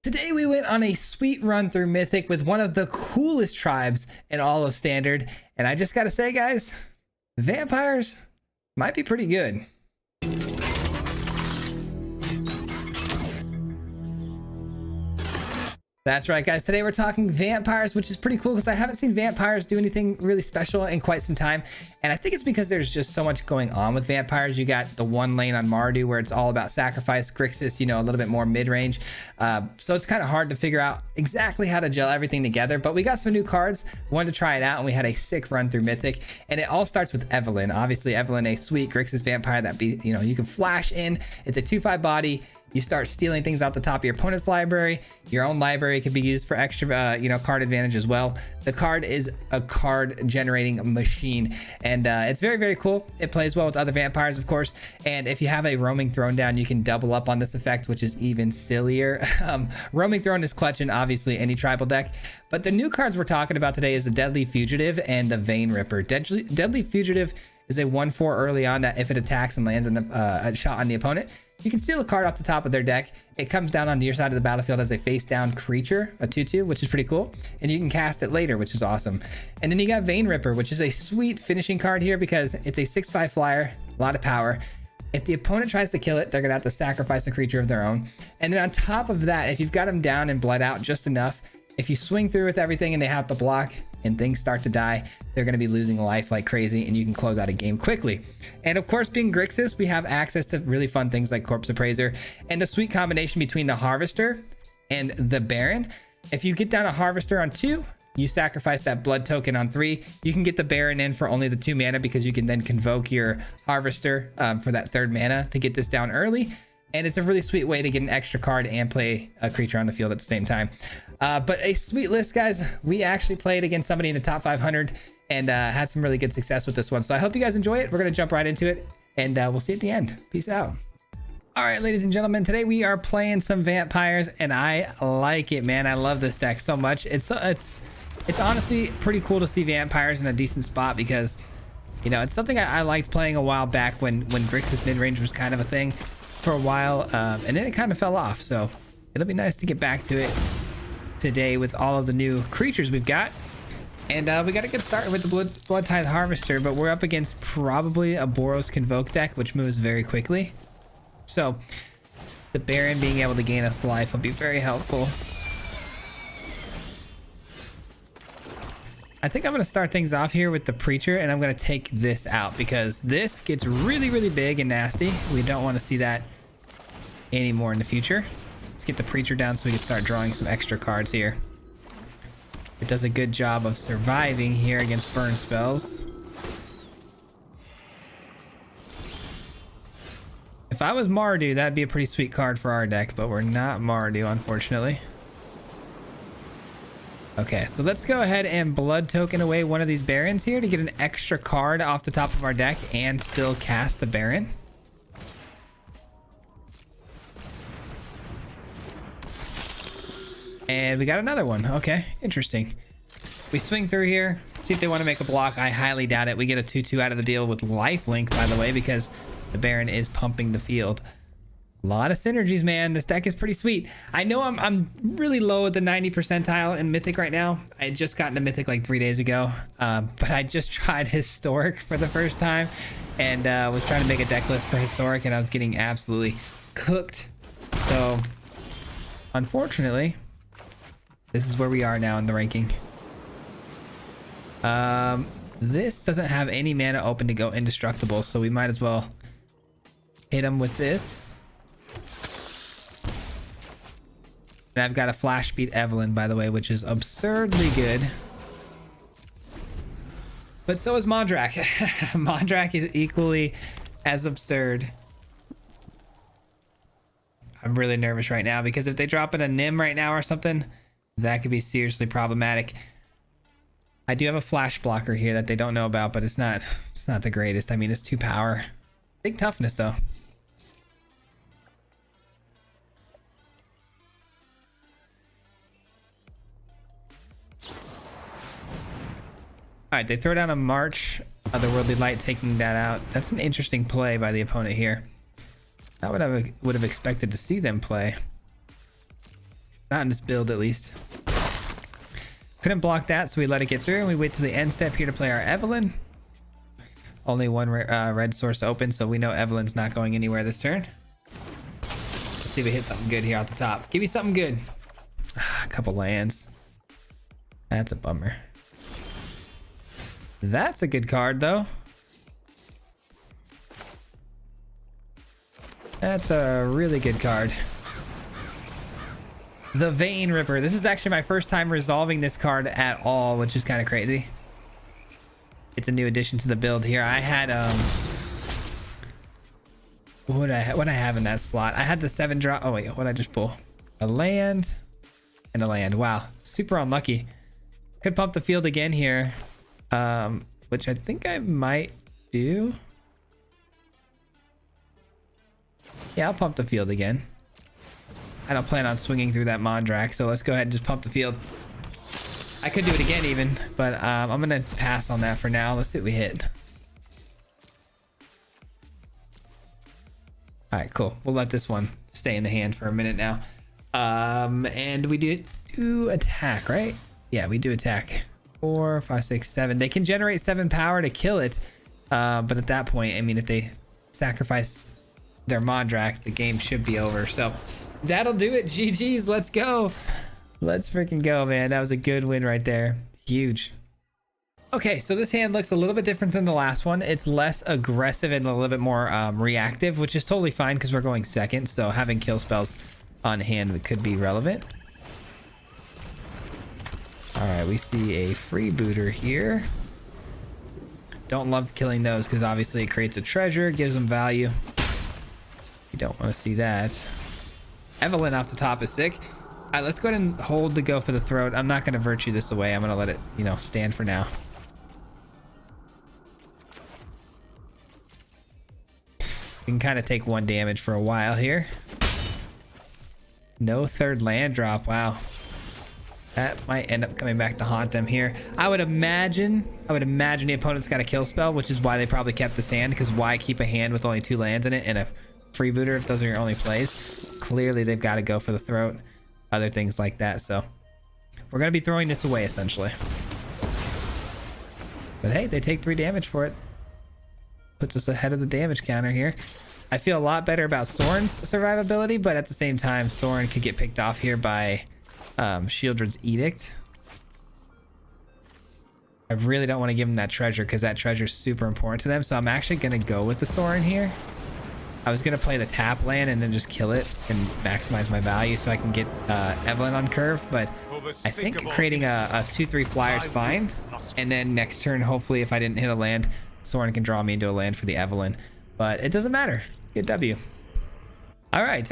Today we went on a sweet run through Mythic with one of the coolest tribes in all of Standard, and I just gotta say, guys, vampires might be pretty good. That's right, guys. Today we're talking vampires, which is pretty cool because I haven't seen vampires do anything really special in quite some time. And I think it's because there's just so much going on with vampires. You got the one lane on Mardu where it's all about sacrifice, Grixis, you know, a little bit more mid-range. So it's kind of hard to figure out exactly how to gel everything together. But we got some new cards, wanted to try it out, and we had a sick run through Mythic. And it all starts with Evelyn. Obviously, Evelyn, a sweet Grixis vampire that you can flash in. It's a 2/5 body. You start stealing things out the top of your opponent's library. Your own library can be used for extra, card advantage as well. The card is a card generating machine, and it's very, very cool. It plays well with other vampires, of course. And if you have a roaming throne down, you can double up on this effect, which is even sillier. Roaming throne is clutch in obviously any tribal deck. But the new cards we're talking about today is the Deadly Fugitive and the Vein Ripper. Deadly Fugitive is a 1/4 early on that if it attacks and lands a shot on the opponent, you can steal a card off the top of their deck. It comes down onto your side of the battlefield as a face down creature, a 2/2, which is pretty cool. And you can cast it later, which is awesome. And then you got Vein Ripper, which is a sweet finishing card here because it's a 6/5 flyer, a lot of power. If the opponent tries to kill it, they're gonna have to sacrifice a creature of their own. And then on top of that, if you've got them down and bled out just enough, if you swing through with everything and they have to block and things start to die, they're going to be losing life like crazy, and you can close out a game quickly. And of course, being Grixis, we have access to really fun things like Corpse Appraiser and a sweet combination between the Harvester and the Baron. If you get down a Harvester on 2, you sacrifice that blood token on 3. You can get the Baron in for only the 2 mana because you can then convoke your Harvester for that 3rd mana to get this down early. And it's a really sweet way to get an extra card and play a creature on the field at the same time. But a sweet list, guys. We actually played against somebody in the top 500 and had some really good success with this one. So I hope you guys enjoy it. We're going to jump right into it, and we'll see you at the end. Peace out. All right, ladies and gentlemen, today we are playing some vampires, and I like it, man. I love this deck so much. It's honestly pretty cool to see vampires in a decent spot because, you know, it's something I liked playing a while back when Grixis mid-range was kind of a thing for a while, and then it kind of fell off. So it'll be nice to get back to it today with all of the new creatures we've got. And we got to get started with the Blood Tithe Harvester, but we're up against probably a Boros Convoke deck, which moves very quickly. So the Baron being able to gain us life will be very helpful. I think I'm going to start things off here with the Preacher, and I'm going to take this out because this gets really, really big and nasty. We don't want to see that anymore in the future. Let's get the Preacher down so we can start drawing some extra cards here. It does a good job of surviving here against burn spells. If I was Mardu, that'd be a pretty sweet card for our deck, but we're not Mardu, unfortunately. Okay, so let's go ahead and blood token away one of these Barons here to get an extra card off the top of our deck and still cast the Baron. And we got another one. Okay, interesting. We swing through here, see if they want to make a block. I highly doubt it. We get a 2/2 out of the deal with lifelink, by the way, because the Baron is pumping the field. A lot of synergies, man. This deck is pretty sweet. I know I'm really low at the 90 percentile in Mythic right now. I had just gotten to Mythic like 3 days ago, but I just tried Historic for the first time and was trying to make a deck list for Historic, and I was getting absolutely cooked. So unfortunately, this is where we are now in the ranking. This doesn't have any mana open to go indestructible, so we might as well hit him with this. And I've got a flash speed Evelyn, by the way, which is absurdly good. But so is Mondrak. Mondrak is equally as absurd. I'm really nervous right now because if they drop in a Nim right now or something, that could be seriously problematic. I do have a flash blocker here that they don't know about, but it's not the greatest. I mean, it's 2 power. Big toughness though. All right, they throw down a March, Otherworldly Light, taking that out. That's an interesting play by the opponent here. Not what I would have expected to see them play. Not in this build, at least. Couldn't block that, so we let it get through, and we wait to the end step here to play our Evelyn. Only 1 red source open, so we know Evelyn's not going anywhere this turn. Let's see if we hit something good here off the top. Give me something good. A couple lands. That's a bummer. That's a good card, though. That's a really good card. The Vein Ripper. This is actually my first time resolving this card at all, which is kind of crazy. It's a new addition to the build here. I had what I have in that slot. I had the 7 drop. Oh wait, what did I just pull? A land and a land. Wow, super unlucky. Could pump the field again here, which I think I might do. Yeah, I'll pump the field again. I don't plan on swinging through that Mondrak, so let's go ahead and just pump the field. I could do it again even, but I'm gonna pass on that for now. Let's see what we hit. All right, cool. We'll let this one stay in the hand for a minute now. And we do attack, right? Yeah, we do attack. 4, 5, 6, 7. They can generate 7 power to kill it, but at that point, I mean, if they sacrifice their Mondrak, the game should be over. So that'll do it. GG's. Let's go. Let's freaking go, man. That was a good win right there. Huge. Okay, so this hand looks a little bit different than the last one. It's less aggressive and a little bit more reactive, which is totally fine because we're going second. So having kill spells on hand could be relevant. All right, we see a freebooter here. Don't love killing those because obviously it creates a treasure, gives them value. You don't want to see that. Evelyn off the top is sick. All right, let's go ahead and hold the go for the throat. I'm not going to virtue this away. I'm going to let it, you know, stand for now. You can kind of take 1 damage for a while here. No 3rd land drop. Wow. That might end up coming back to haunt them here. I would imagine the opponent's got a kill spell, which is why they probably kept this hand, because why keep a hand with only 2 lands in it and a freebooter if those are your only plays? Clearly they've got to go for the throat. Other things like that, so we're gonna be throwing this away essentially. But hey, they take 3 damage for it. Puts us ahead of the damage counter here. I feel a lot better about Soren's survivability, but at the same time, Soren could get picked off here by Shieldred's Edict. I really don't want to give him that treasure because that treasure is super important to them, so I'm actually gonna go with the Soren here. I was gonna play the tap land and then just kill it and maximize my value so I can get Evelyn on curve, but I think creating a 2/3 flyer is fine. And then next turn, hopefully, if I didn't hit a land, Soren can draw me into a land for the Evelyn. But it doesn't matter. Good W. All right,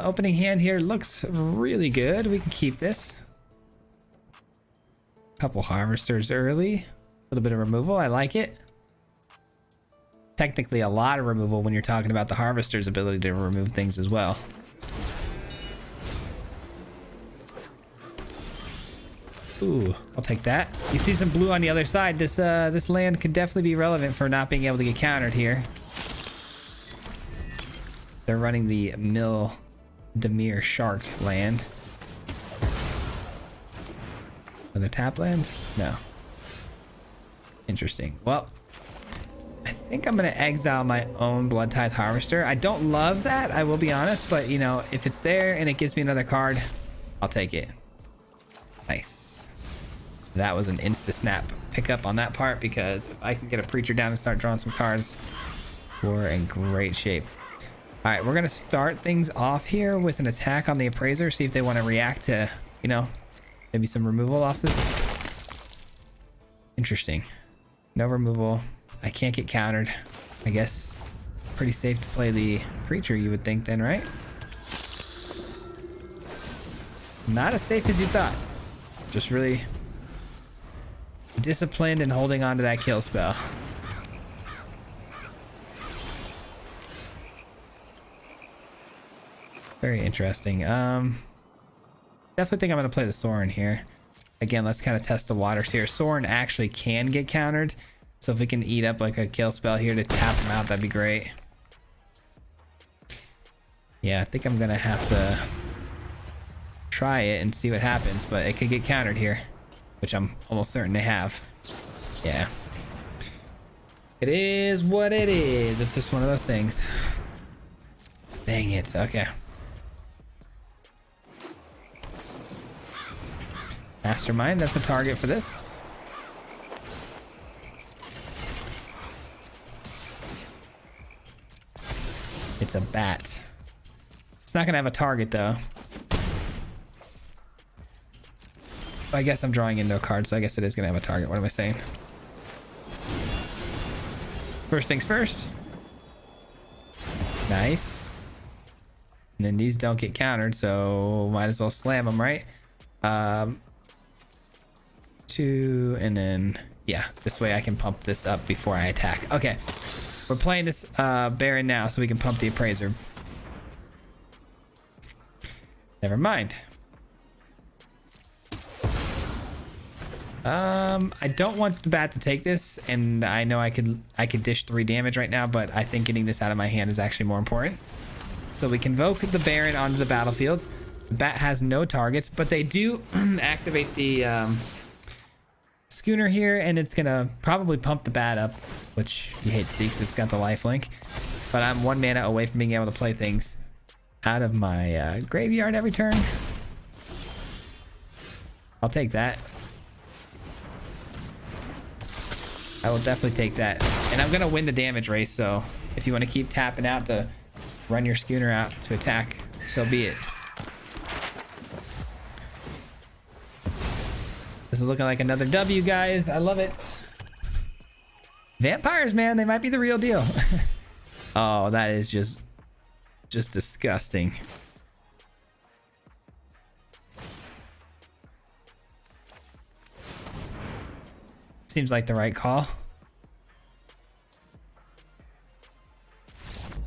opening hand here looks really good. We can keep this. Couple harvesters early. A little bit of removal. I like it. Technically a lot of removal when you're talking about the harvester's ability to remove things as well. Ooh, I'll take that. You see some blue on the other side. This land could definitely be relevant for not being able to get countered here. They're running the Mill Demir Shark land. Another tap land? No. Interesting. Well, I think I'm going to exile my own Blood Tithe Harvester. I don't love that, I will be honest, but you know, if it's there and it gives me another card, I'll take it. Nice. That was an insta-snap pickup on that part, because if I can get a Preacher down and start drawing some cards, we're in great shape. All right, we're going to start things off here with an attack on the Appraiser, see if they want to react to, you know, maybe some removal off this. Interesting. No removal. I can't get countered. I guess pretty safe to play the Preacher, you would think then, right? Not as safe as you thought. Just really disciplined and holding on to that kill spell. Very interesting. Definitely think I'm going to play the Soren here. Again, let's kind of test the waters here. Soren actually can get countered. So if we can eat up like a kill spell here to tap him out, that'd be great. Yeah, I think I'm going to have to try it and see what happens, but it could get countered here, which I'm almost certain they have. Yeah. It is what it is. It's just one of those things. Dang it. Okay. Mastermind, that's a target for this. It's a bat. It's not gonna have a target though. I guess I'm drawing into a card, so I guess it is gonna have a target. What am I saying? First things first. Nice. And then these don't get countered, so might as well slam them, right? Two, and then yeah, this way I can pump this up before I attack. Okay, we're playing this Baron now, so we can pump the Appraiser. Never mind. I don't want the bat to take this, and I know I could dish 3 damage right now, but I think getting this out of my hand is actually more important. So we convoke the Baron onto the battlefield. The bat has no targets, but they do activate the schooner here, and it's gonna probably pump the bat up, which you hate to see because it's got the lifelink. But I'm 1 mana away from being able to play things out of my graveyard every turn. I'll take that. I will definitely take that. And I'm gonna win the damage race, so if you want to keep tapping out to run your schooner out to attack, so be it. This is looking like another W, guys. I love it. Vampires, man, they might be the real deal. Oh, that is just disgusting. Seems like the right call.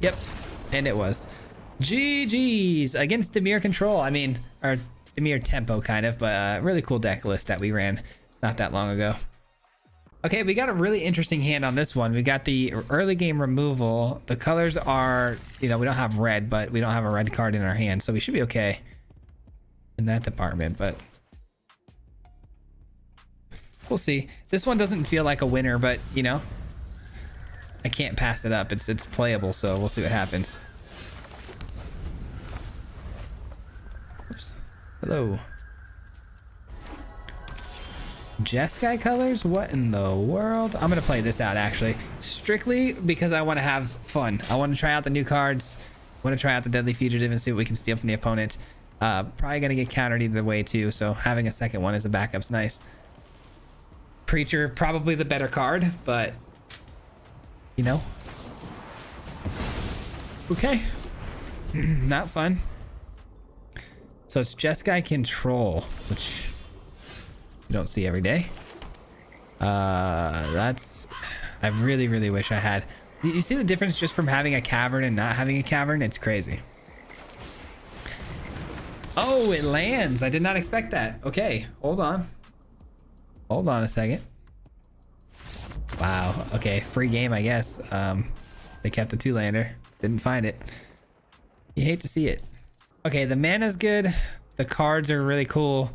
Yep, and it was. GG's against Dimir Control. I mean, or Dimir Tempo kind of, but really cool deck list that we ran not that long ago. Okay, we got a really interesting hand on this one. We got the early game removal. The colors are, you know, we don't have red, but we don't have a red card in our hand, so we should be okay in that department, but we'll see. This one doesn't feel like a winner, but you know, I can't pass it up. It's playable, so we'll see what happens. Oops. Hello. Jeskai colors? What in the world? I'm gonna play this out actually, strictly because I want to have fun. I want to try out the new cards. I want to try out the Deadly Fugitive and see what we can steal from the opponent. Probably gonna get countered either way too, so having a second one as a backup's nice. Preacher, probably the better card, but you know. Okay. Not fun. So it's Jeskai Control, which you don't see every day. That's, I really wish I had. You see the difference just from having a cavern and not having a cavern? It's crazy. Oh, it lands. I did not expect that. Okay, hold on. Hold on a second. Wow. Okay, free game, I guess. They kept the 2-lander. Didn't find it. You hate to see it. Okay, the mana's good. The cards are really cool.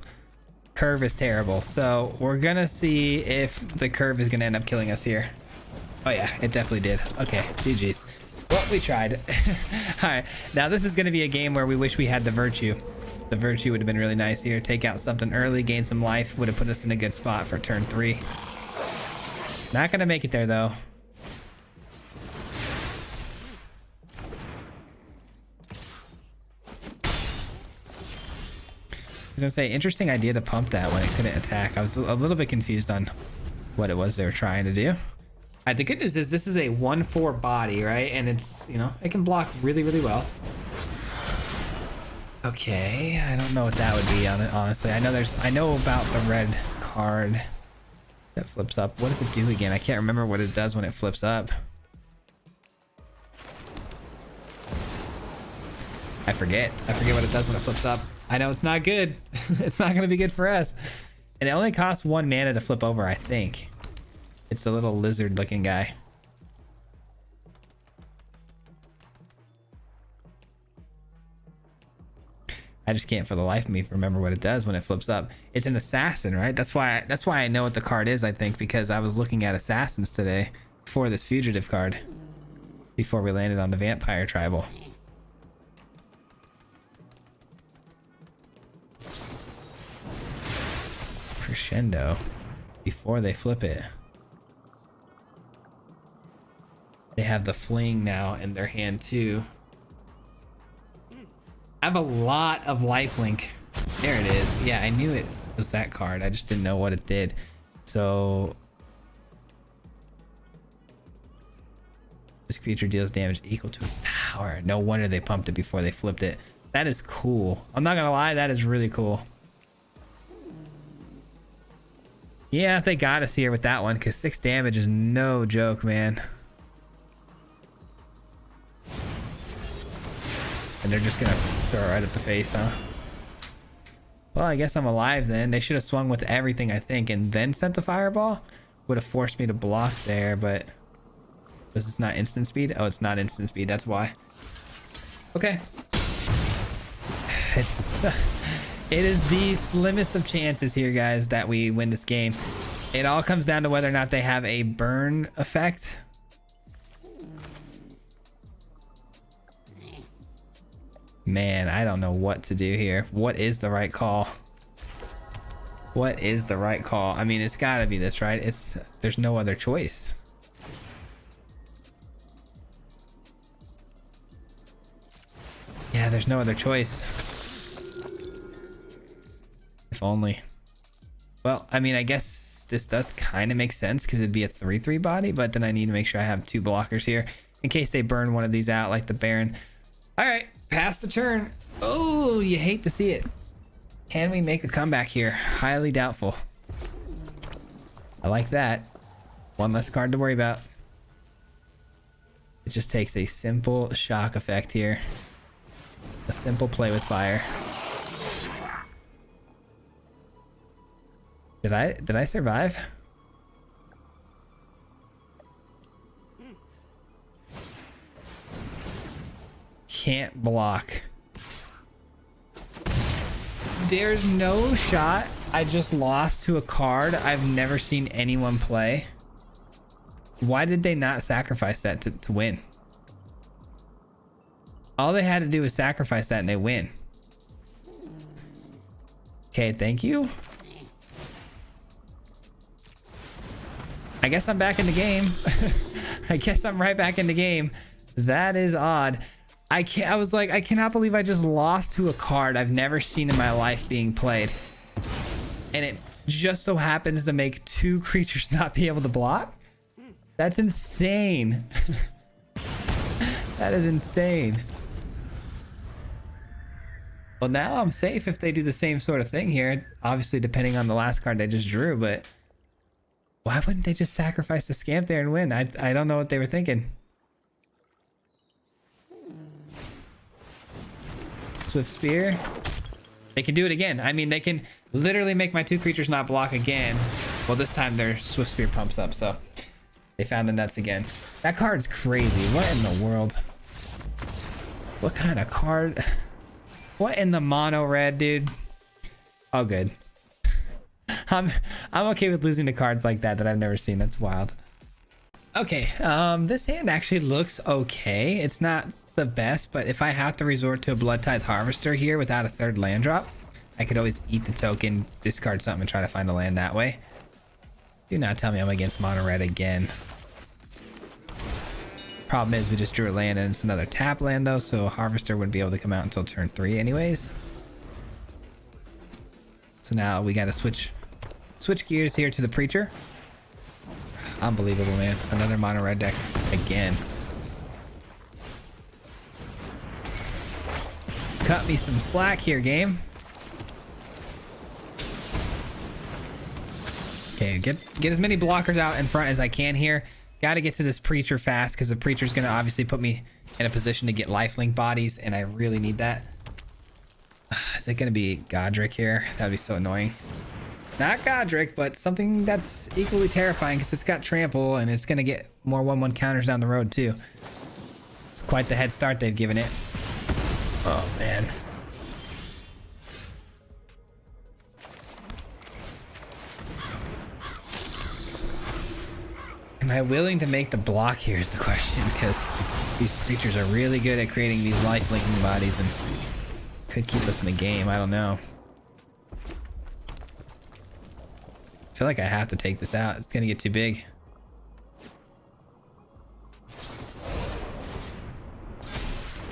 Curve is terrible. So we're gonna see if the curve is gonna end up killing us here. Oh yeah, it definitely did. Okay, GG's. Well, we tried. All right, now this is gonna be a game where we wish we had the Virtue. The Virtue would have been really nice here. Take out something early, gain some life, would have put us in a good spot for turn 3. Not gonna make it there though. I was gonna say, interesting idea to pump that when it couldn't attack. I was a little bit confused on what it was they were trying to do. The good news is this is a 1/4 body, right? And it's, you know, it can block really well. Okay, I don't know what that would be on it, honestly. I know about the red card that flips up. What does it do again? I can't remember what it does when it flips up. I forget what it does when it flips up. I know it's not good. It's not gonna be good for us. And it only costs 1 mana to flip over, I think. It's the little lizard looking guy. I just can't for the life of me remember what it does when it flips up. It's an assassin, right? That's why I know what the card is, I think, because I was looking at assassins today for this fugitive card before we landed on the vampire tribal. Crescendo before they flip it. They have the fling now in their hand too. I have a lot of lifelink. There it is. Yeah, I knew it was that card. I just didn't know what it did. So this creature deals damage equal to its power. No wonder they pumped it before they flipped it. That is cool. I'm not gonna lie, that is really cool. Yeah, they got us here with that one because 6 damage is no joke, man. And they're just gonna throw it right at the face, huh? Well, I guess I'm alive then. They should have swung with everything, I think, and then sent the fireball. Would have forced me to block there, but this is not instant speed. Oh, it's not instant speed. That's why. Okay. It is the slimmest of chances here, guys, that we win this game. It all comes down to whether or not they have a burn effect. Man, I don't know what to do here. What is the right call? What is the right call? I mean, it's gotta be this, right? There's no other choice. Yeah, there's no other choice. If only. Well, I mean, I guess this does kind of make sense because it'd be a 3/3 body, but then I need to make sure I have 2 blockers here in case they burn one of these out like the Baron. All right, pass the turn. Oh, you hate to see it. Can we make a comeback here? Highly doubtful. I like that. One less card to worry about. It just takes a simple shock effect here. A simple play with fire. Did I survive? Can't block. There's no shot. I just lost to a card I've never seen anyone play. Why did they not sacrifice that to win? All they had to do was sacrifice that and they win. Okay, thank you. I guess I'm back in the game. I guess I'm right back in the game. That is odd. I was like, I cannot believe I just lost to a card I've never seen in my life being played. And it just so happens to make 2 creatures not be able to block. That's insane. That is insane. Well, now I'm safe if they do the same sort of thing here. Obviously, depending on the last card they just drew, but why wouldn't they just sacrifice the Scamp there and win? I don't know what they were thinking. Swift Spear. They can do it again. I mean, they can literally make my 2 creatures not block again. Well, this time their Swift Spear pumps up, so they found the nuts again. That card's crazy. What in the world? What kind of card? What in the mono red, dude? Oh, good. I'm okay with losing to cards like that I've never seen. That's wild. Okay, this hand actually looks okay. It's not the best, but if I have to resort to a Blood Tithe Harvester here without a 3rd land drop, I could always eat the token, discard something, and try to find a land that way. Do not tell me I'm against mono red again. Problem is we just drew a land and it's another tap land though, so Harvester wouldn't be able to come out until turn 3 anyways. So now we gotta switch gears here to the Preacher. Unbelievable, man. Another mono red deck again. Cut me some slack here, game. Okay, get as many blockers out in front as I can here. Got to get to this Preacher fast because the Preacher's going to obviously put me in a position to get lifelink bodies, and I really need that. Is it going to be Godric here? That would be so annoying. Not Godric, but something that's equally terrifying because it's got trample and it's going to get more 1/1 counters down the road too. It's quite the head start they've given it. Oh man. Am I willing to make the block here is the question, because these creatures are really good at creating these life-linking bodies and could keep us in the game. I don't know. I feel like I have to take this out. It's gonna get too big.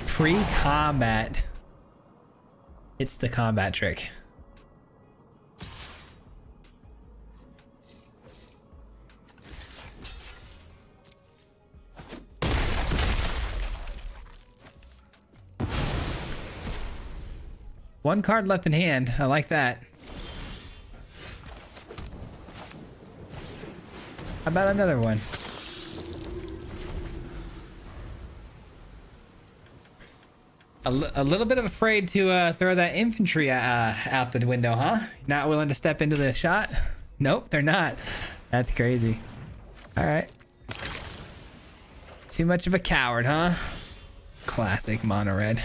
Pre-combat. It's the combat trick. One card left in hand. I like that. How about another one? A little bit of afraid to throw that infantry out the window, huh? Not willing to step into the shot? Nope, they're not. That's crazy. All right. Too much of a coward, huh? Classic mono red.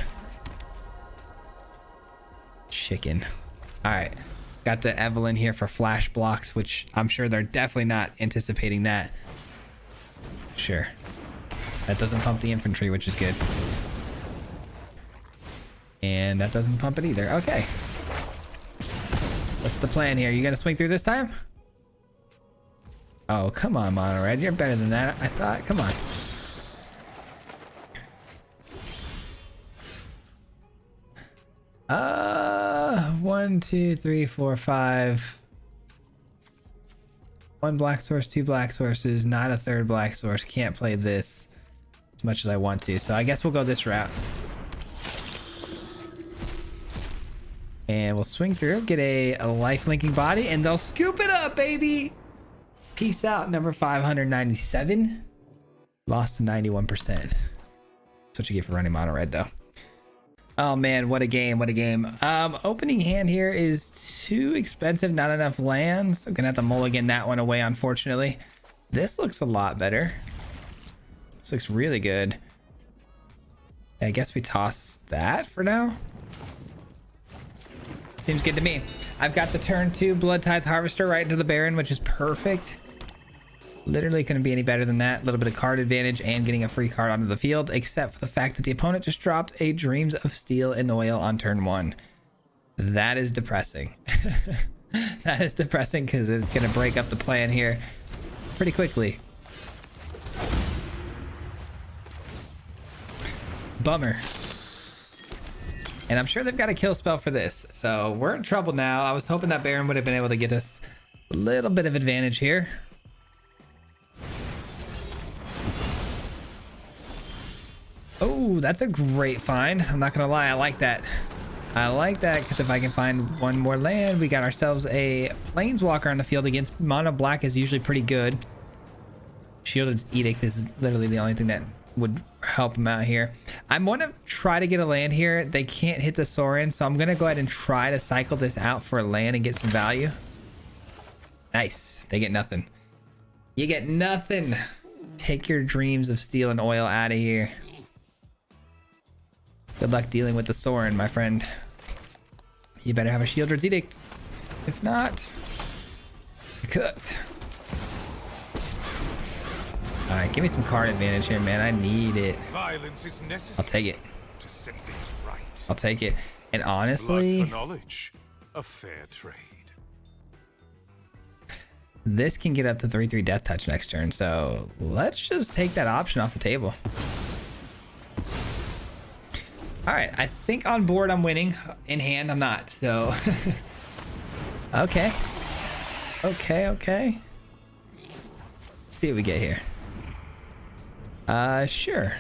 Chicken. All right. Got the Evelyn here for flash blocks, which I'm sure they're definitely not anticipating that. Sure. That doesn't pump the infantry, which is good. And that doesn't pump it either. Okay. What's the plan here? You gonna swing through this time? Oh, come on, mono red. You're better than that, I thought. Come on. One, two, three, four, five. One black source, two black sources, not a third black source. Can't play this as much as I want to. So I guess we'll go this route. And we'll swing through, get a life linking body, and they'll scoop it up, baby. Peace out, number 597. Lost to 91%. That's what you get for running mono red, though. Oh man, what a game, what a game. Opening hand here is too expensive, not enough lands. I'm gonna have to mulligan that one away, unfortunately. This looks a lot better. This looks really good. I guess we toss that for now. Seems good to me. I've got the turn 2 Blood Tithe Harvester right into the Baron, which is perfect. Literally couldn't be any better than that. A little bit of card advantage and getting a free card onto the field, except for the fact that the opponent just dropped a Dreams of Steel and Oil on turn 1. That is depressing. That is depressing because it's going to break up the plan here pretty quickly. Bummer. And I'm sure they've got a kill spell for this, so we're in trouble now. I was hoping that Baron would have been able to get us a little bit of advantage here. Oh, that's a great find. I'm not gonna lie, I like that. I like that because if I can find one more land, we got ourselves a Planeswalker on the field against mono black is usually pretty good. Shielded Edict is literally the only thing that would help him out here. I'm gonna try to get a land here. They can't hit the Sorin, so I'm gonna go ahead and try to cycle this out for a land and get some value. Nice. They get nothing. You get nothing. Take your Dreams of Steel and Oil out of here. Good luck dealing with the Sorin, my friend. You better have a Shieldred's Edict. If not, you're cooked. All right, give me some card advantage here, man. I need it. Violence is necessary. I'll take it. To set things right. I'll take it. And honestly, Blood for knowledge, a fair trade. this can get up to 3/3 Death Touch next turn. So let's just take that option off the table. All right, I think on board I'm winning. In hand, I'm not. So, okay. Okay. Let's see what we get here. Sure.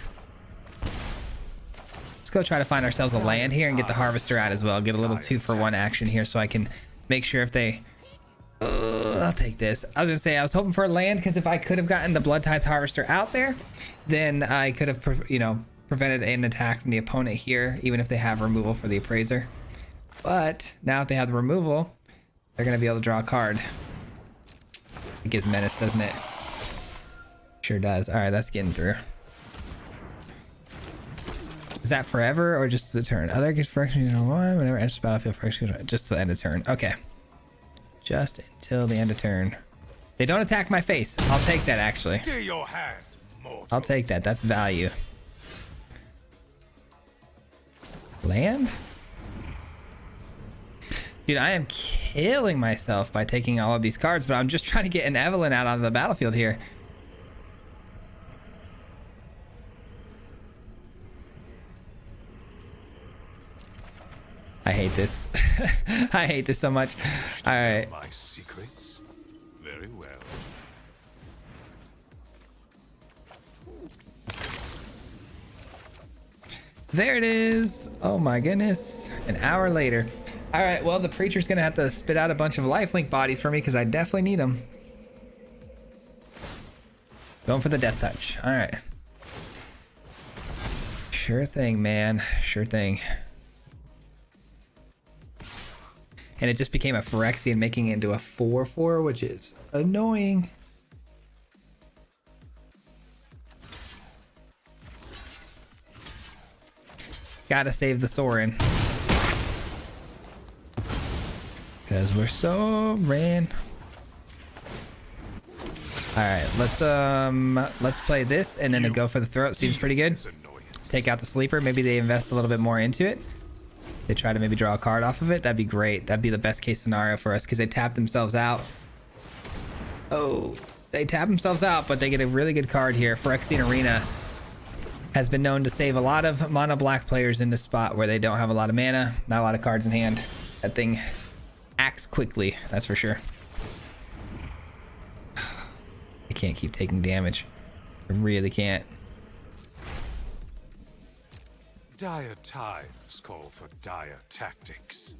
Let's go try to find ourselves a land here and get the Harvester out as well. Get a little 2-for-1 action here so I can make sure if they... I'll take this. I was gonna say I was hoping for a land because if I could have gotten the Blood Tithe Harvester out there, then I could have, prevented an attack from the opponent here, even if they have removal for the Appraiser. But now if they have the removal, they're gonna be able to draw a card. It gives menace, doesn't it? Sure does. All right, that's getting through. Is that forever or just the turn? Other gets friction, whenever enters the battlefield, friction, just to the end of turn. Okay. Just until the end of turn. They don't attack my face. I'll take that, actually. Stay your hand, mortal. I'll take that. That's value. Land? Dude, I am killing myself by taking all of these cards, but I'm just trying to get an Evelyn out on the battlefield here. I hate this. I hate this so much. All right. My secrets? Very well. There it is. Oh my goodness. An hour later. All right, well, the preacher's gonna have to spit out a bunch of lifelink bodies for me because I definitely need them. Going for the death touch. All right. Sure thing, man. Sure thing. And it just became a Phyrexian, making it into a 4/4, which is annoying. Gotta save the Sorin. Because we're Sorin. Alright, let's play this and then to go for the throat seems pretty good. Take out the sleeper. Maybe they invest a little bit more into it. They try to maybe draw a card off of it. That'd be great. That'd be the best case scenario for us because they tap themselves out. Oh, they tap themselves out, but they get a really good card here. Phyrexian Arena has been known to save a lot of mono black players in this spot where they don't have a lot of mana, not a lot of cards in hand. That thing acts quickly, that's for sure. I can't keep taking damage. I really can't. Dire times call for dire tactics.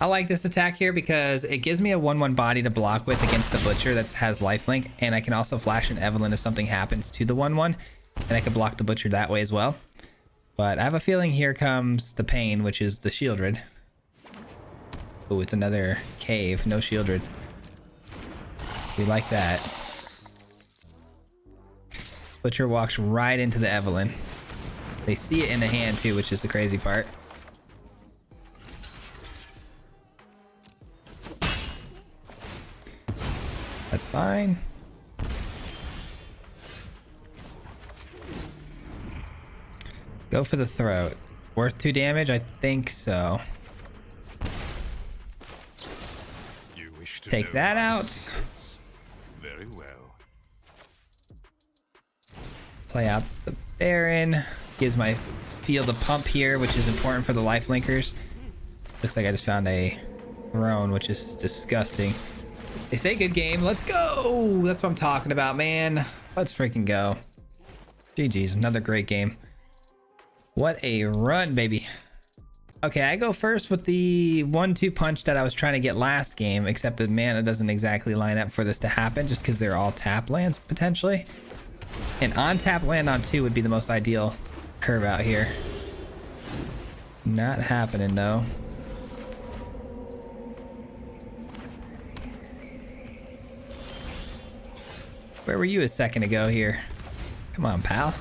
I like this attack here because it gives me a 1/1 body to block with against the Butcher that has lifelink, and I can also flash an Evelyn if something happens to the 1/1, and I can block the Butcher that way as well. But I have a feeling here comes the pain, which is the Shieldred. Oh, it's another cave, no Shieldred. We like that. Butcher walks right into the Evelyn. They see it in the hand too, which is the crazy part. That's fine. Go for the throat. Worth 2 damage? I think so. You wish to Take know that my out. secrets? Very well. Play out the Baron. Gives my field a pump here, which is important for the lifelinkers. Looks like I just found a throne, which is disgusting. They say good game. Let's go. That's what I'm talking about, man. Let's freaking go. GG's. Another great game. What a run, baby. Okay, I go first with the 1-2 punch that I was trying to get last game, except the mana doesn't exactly line up for this to happen just because they're all tap lands potentially. An on-tap land on 2 would be the most ideal curve out here. Not happening though. Where were you a second ago here? Come on, pal.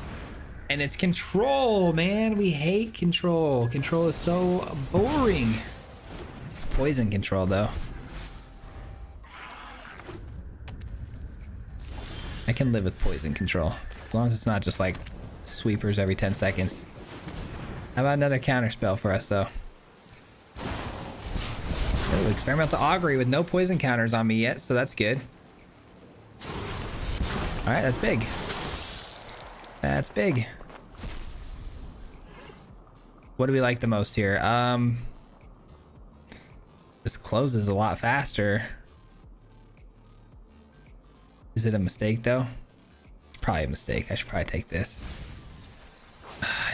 And it's control, man. We hate control. Control is so boring. Poison control, though. I can live with poison control. As long as it's not just like sweepers every 10 seconds. How about another counter spell for us, though? Oh, experimental augury with no poison counters on me yet, so that's good. Alright, that's big. That's big. What do we like the most here? This closes a lot faster. Is it a mistake though? Probably a mistake. I should probably take this.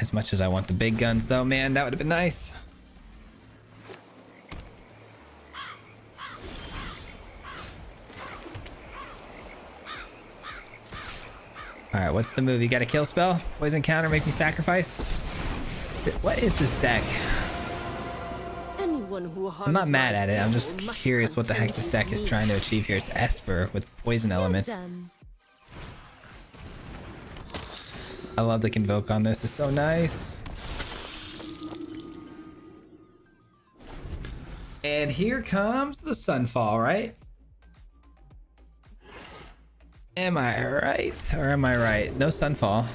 As much as I want the big guns though, man, that would have been nice. Alright, what's the move? You got a kill spell? Poison counter, make me sacrifice? What is this deck? I'm not mad at it, I'm just curious what the heck this deck is trying to achieve here. It's Esper with poison elements. I love the Convoke on this, it's so nice. And here comes the Sunfall, right? Am I right? Or am I right? No Sunfall.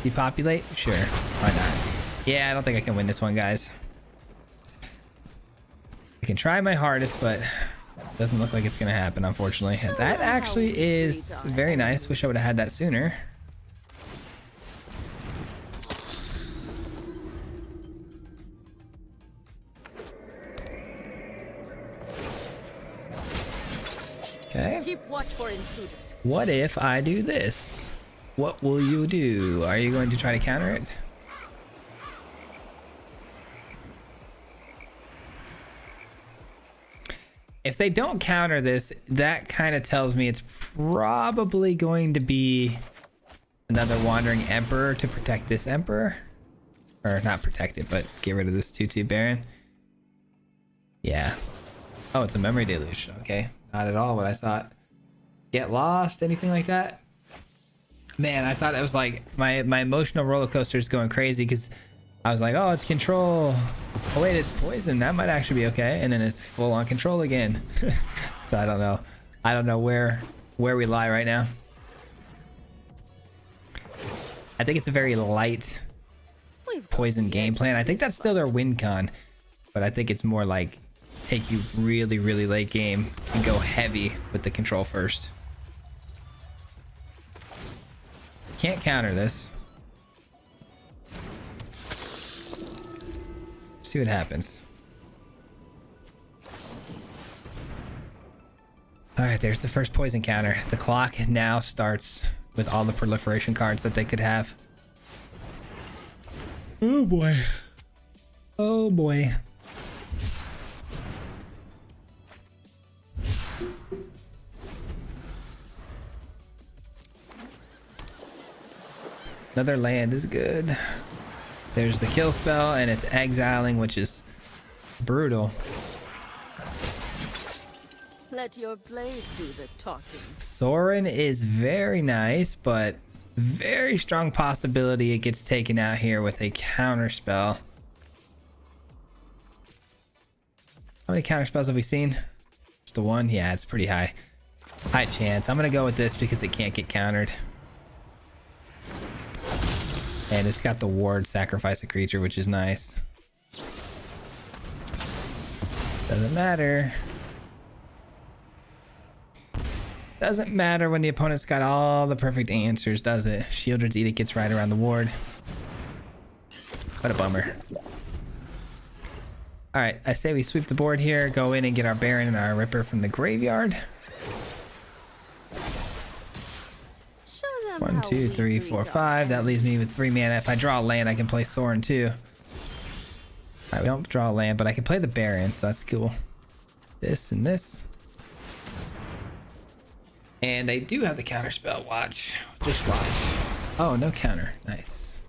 Depopulate? Sure. Why not? Yeah, I don't think I can win this one, guys. I can try my hardest, but doesn't look like it's gonna happen, unfortunately. That actually is very nice. Wish I would have had that sooner. Okay. Keep watch for intruders. What if I do this? What will you do? Are you going to try to counter it? If they don't counter this, that kind of tells me it's probably going to be another Wandering Emperor to protect this Emperor. Or not protect it, but get rid of this 2/2 Baron. Yeah. Oh, it's a Memory Deluge. Okay. Not at all what I thought. Get lost? Anything like that? Man, I thought it was like my emotional roller coaster is going crazy because I was like, oh, it's control. Oh wait, it's poison. That might actually be okay. And then it's full on control again. So I don't know. I don't know where we lie right now. I think it's a very light poison game plan. I think that's still their win con, but I think it's more like take you really, really late game and go heavy with the control first. Can't counter this. See what happens. All right, there's the first poison counter. The clock now starts with all the proliferation cards that they could have. Oh boy. Oh boy. Another land is good. There's the kill spell, and it's exiling, which is brutal. Let your blade do the talking. Sorin is very nice, but very strong possibility it gets taken out here with a counter spell. How many counter spells have we seen? Just the one? Yeah, it's pretty high. High chance. I'm gonna go with this because it can't get countered. And it's got the ward sacrifice a creature, which is nice. Doesn't matter. Doesn't matter when the opponent's got all the perfect answers, does it? Shieldred's Edict gets right around the ward. What a bummer. Alright, I say we sweep the board here, go in and get our Baron and our Ripper from the graveyard. 1, 2, 3, 4, 5. That leaves me with 3 mana. If I draw a land, I can play Sorin too. Alright, we don't draw a land, but I can play the Baron, so that's cool. This and this. And they do have the counter spell. Watch. Just watch. Oh, no counter. Nice.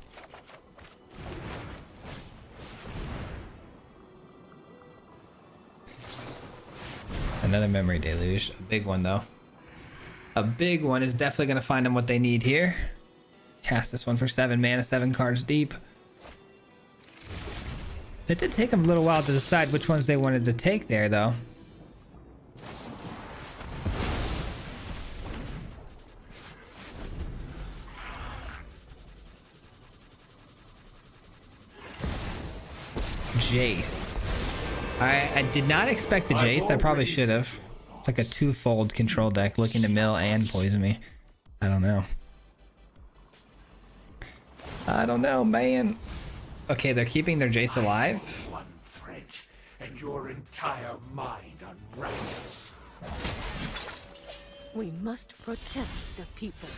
Another Memory Deluge. A big one, though. A big one is definitely going to find them what they need here. Cast this one for 7 mana, 7 cards deep. It did take them a little while to decide which ones they wanted to take there, though. Jace. I did not expect the Jace. I probably should have. It's like a twofold control deck looking to mill and poison me. I don't know. I don't know, man. Okay, they're keeping their Jace alive. One thread, and your entire mind unravels. We must protect the people.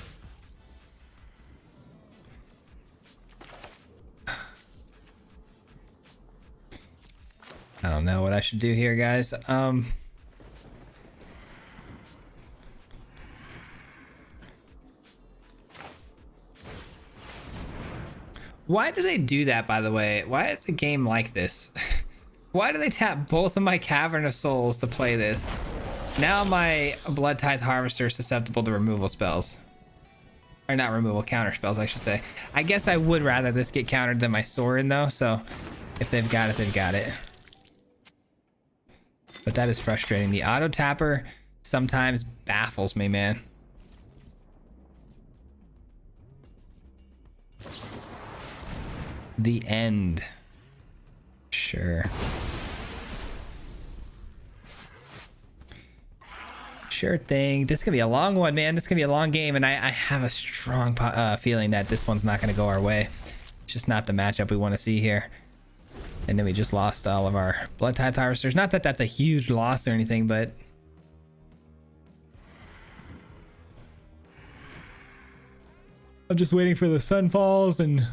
I don't know what I should do here, guys. Why do they do that, by the way? Why is a game like this? Why do they tap both of my Cavern of Souls to play this? Now my Blood Tithe Harvester is susceptible to removal spells. Or not removal, counter spells, I should say. I guess I would rather this get countered than my Sorin, though, so if they've got it, they've got it. But that is frustrating. The auto tapper sometimes baffles me, man. the end. Sure. Sure thing. This is gonna be a long one, man. This is gonna be a long game, and I have a strong feeling that this one's not gonna go our way. It's just not the matchup we want to see here. And then we just lost all of our blood type harvesters. Not that that's a huge loss or anything, but I'm just waiting for the sun falls and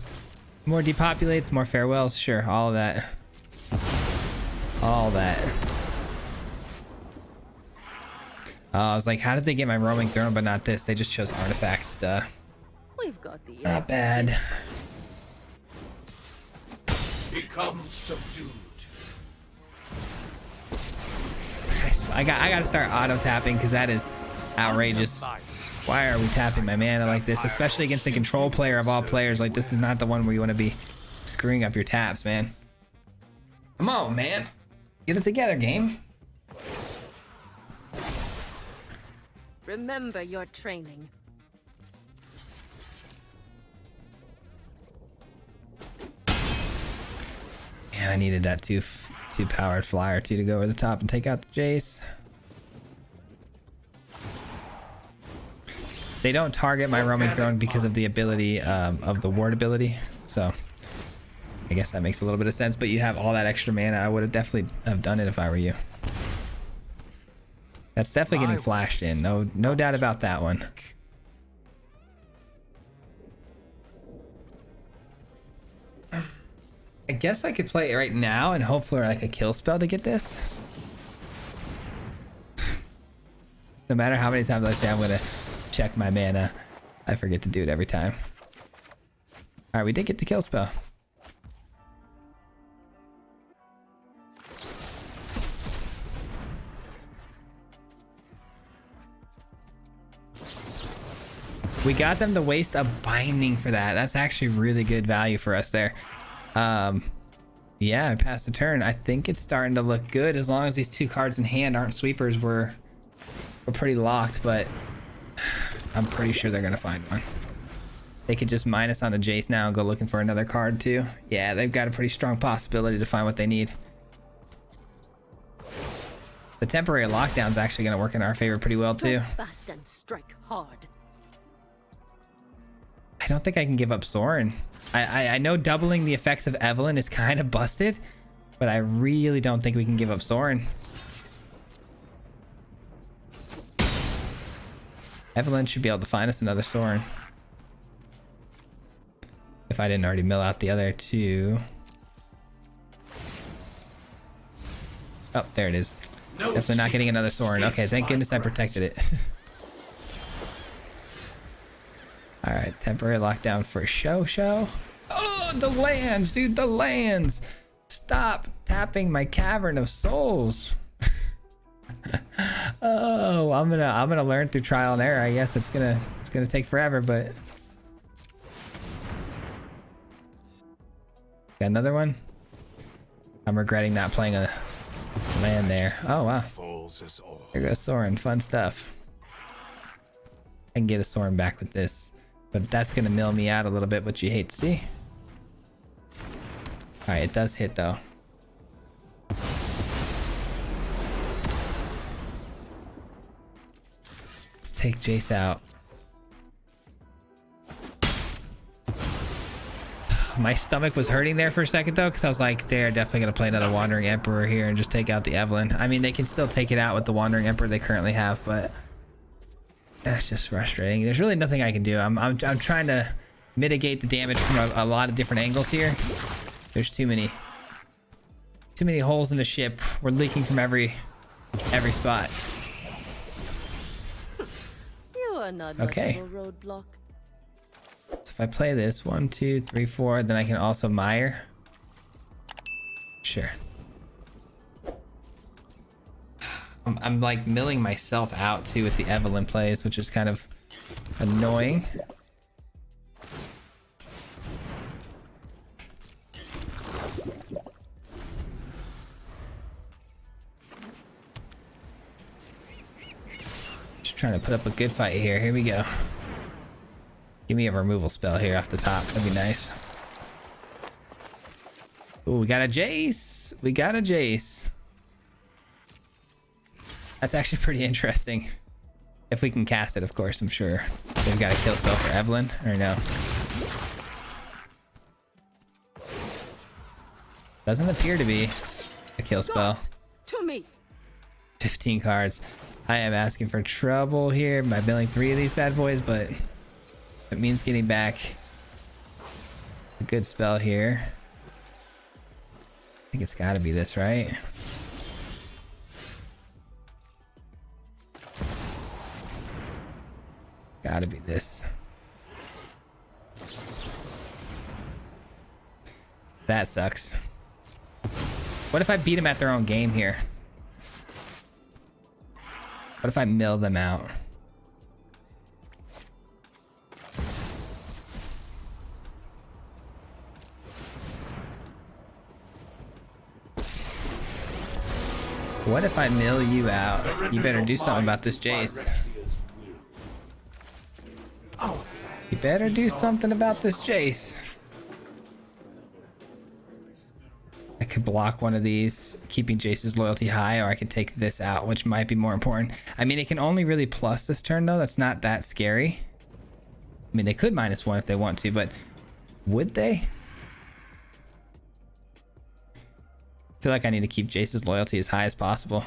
more depopulates, more farewells. Sure, all of that. All that. I was like, how did they get my roaming throne but not this? They just chose artifacts. Duh. We've got the Not bad. Become subdued. I gotta start auto tapping because that is outrageous. Why are we tapping my mana like this? Especially against the control player of all players. Like, this is not the one where you want to be screwing up your taps, man. Come on, man. Get it together, game. Remember your training. Yeah, I needed that two powered flyer to go over the top and take out the Jace. They don't target my roaming throne because of the ability of the ward ability, so I guess that makes a little bit of sense. But you have all that extra mana. I would have definitely have done it if I were you. That's definitely getting flashed in. No doubt about that one. I guess I could play it right now and hope for like a kill spell to get this. No matter how many times I say I'm gonna check my mana, I forget to do it every time. All right, we did get the kill spell. We got them to waste a binding for that. That's actually really good value for us there. Yeah, I passed the turn. I think it's starting to look good as long as these two cards in hand aren't sweepers. We're pretty locked, but I'm pretty sure they're gonna find one. They could just minus on the Jace now and go looking for another card too. Yeah, they've got a pretty strong possibility to find what they need. The temporary lockdown is actually gonna work in our favor pretty well too. Strike fast and strike hard. I don't think I can give up Sorin. I know doubling the effects of Evelyn is kind of busted, but I really don't think we can give up Sorin. Evelyn should be able to find us another Sorin. If I didn't already mill out the other two. Oh, there it is. Definitely not getting another Sorin. Okay, thank goodness I protected it. All right, temporary lockdown for show. Oh, the lands, dude, the lands. Stop tapping my Cavern of Souls. Oh, I'm gonna learn through trial and error. I guess it's gonna take forever, but got another one. I'm regretting not playing a land there. Oh wow, there goes Sorin. Fun stuff. I can get a Sorin back with this. But that's gonna mill me out a little bit, which you hate to see. Alright, it does hit though. Let's take Jace out. My stomach was hurting there for a second though, because I was like, they're definitely gonna play another Wandering Emperor here and just take out the Evelyn. I mean, they can still take it out with the Wandering Emperor they currently have, but that's just frustrating. There's really nothing I can do. I'm trying to mitigate the damage from a lot of different angles here. There's too many holes in the ship. We're leaking from every spot. You are not okay. much of a roadblock. So if I play this 1, 2, 3, 4, then I can also mire. Sure. I'm like milling myself out too with the Evelyn plays, which is kind of annoying. Just trying to put up a good fight here. Here we go. Give me a removal spell here off the top. That'd be nice. Oh, we got a Jace. We got a Jace. That's actually pretty interesting. If we can cast it, of course, I'm sure. They've got a kill spell for Evelyn, or no? Doesn't appear to be a kill spell. To me. 15 cards. I am asking for trouble here by building 3 of these bad boys, but it means getting back a good spell here. I think it's got to be this, right? Got to be this. That sucks. What if I beat them at their own game here? What if I mill them out? What if I mill you out? You better do something about this Jace. You better do something about this Jace. I could block one of these, keeping Jace's loyalty high, or I could take this out, which might be more important. I mean, it can only really plus this turn, though. That's not that scary. I mean, they could -1 if they want to, but would they? I feel like I need to keep Jace's loyalty as high as possible.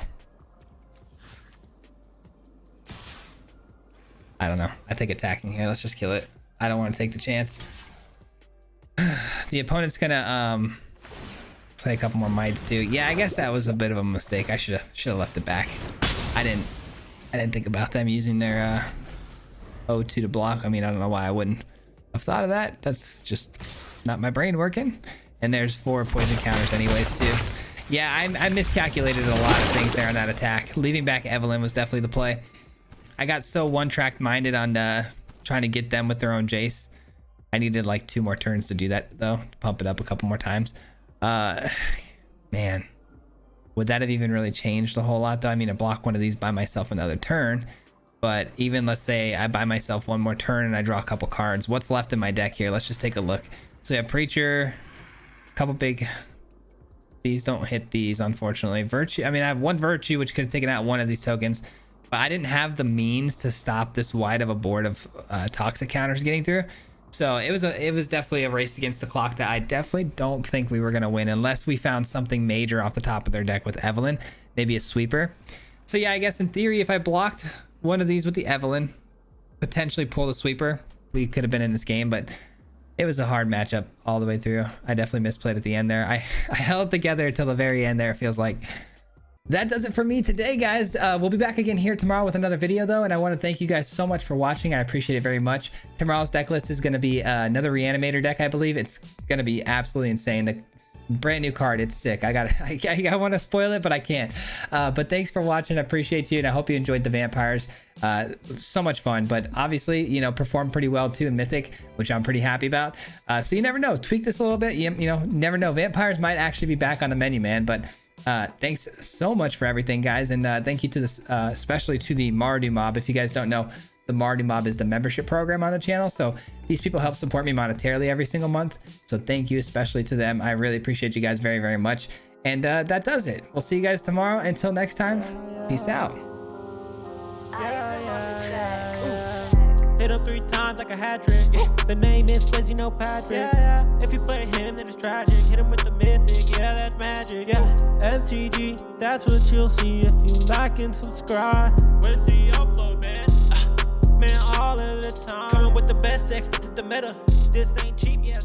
I don't know. I think attacking here. Let's just kill it. I don't want to take the chance. The opponent's gonna play a couple more mites too. Yeah, I guess that was a bit of a mistake. I should have left it back. I didn't think about them using their O2 to block. I mean, I don't know why I wouldn't have thought of that. That's just not my brain working. And there's 4 poison counters anyways too. Yeah, I miscalculated a lot of things there on that attack. Leaving back Evelyn was definitely the play. I got so one-track minded on trying to get them with their own Jace. I needed like 2 more turns to do that though, to pump it up a couple more times. Man, would that have even really changed a whole lot though? I mean, I block one of these by myself another turn, but even let's say I buy myself 1 more turn and I draw a couple cards. What's left in my deck here? Let's just take a look. So we have Preacher, a couple big. These don't hit these, unfortunately. Virtue. I mean, I have 1 Virtue, which could have taken out 1 of these tokens, but I didn't have the means to stop this wide of a board of toxic counters getting through. So it was definitely a race against the clock that I definitely don't think we were gonna win unless we found something major off the top of their deck with Evelyn, maybe a sweeper. So yeah, I guess in theory, if I blocked one of these with the Evelyn, potentially pull the sweeper, we could have been in this game, but it was a hard matchup all the way through. I definitely misplayed at the end there. I held together till the very end there, it feels like. That does it for me today, guys. We'll be back again here tomorrow with another video, though, and I want to thank you guys so much for watching. I appreciate it very much. Tomorrow's deck list is going to be another Reanimator deck, I believe. It's going to be absolutely insane. The brand new card, it's sick. I want to spoil it, but I can't. But thanks for watching. I appreciate you, and I hope you enjoyed the vampires. So much fun, but obviously, you know, performed pretty well too in Mythic, which I'm pretty happy about. So you never know. Tweak this a little bit. You know, never know. Vampires might actually be back on the menu, man. But thanks so much for everything, guys, and thank you to this, especially to the Mardu Mob. If you guys don't know, the Mardu Mob is the membership program on the channel, so these people help support me monetarily every single month, so thank you especially to them. I really appreciate you guys very, very much, and that does it. We'll see you guys tomorrow. Until next time, peace out. Hit him 3 times like a hat trick. The name is Swayze, no Patrick. If you play him, then it's tragic. Hit him with the mythic, yeah, that's magic. Yeah, MTG, that's what you'll see if you like and subscribe. Where's the upload, man? Man, all of the time. Coming with the best decks, this is the meta. This ain't cheap, yeah.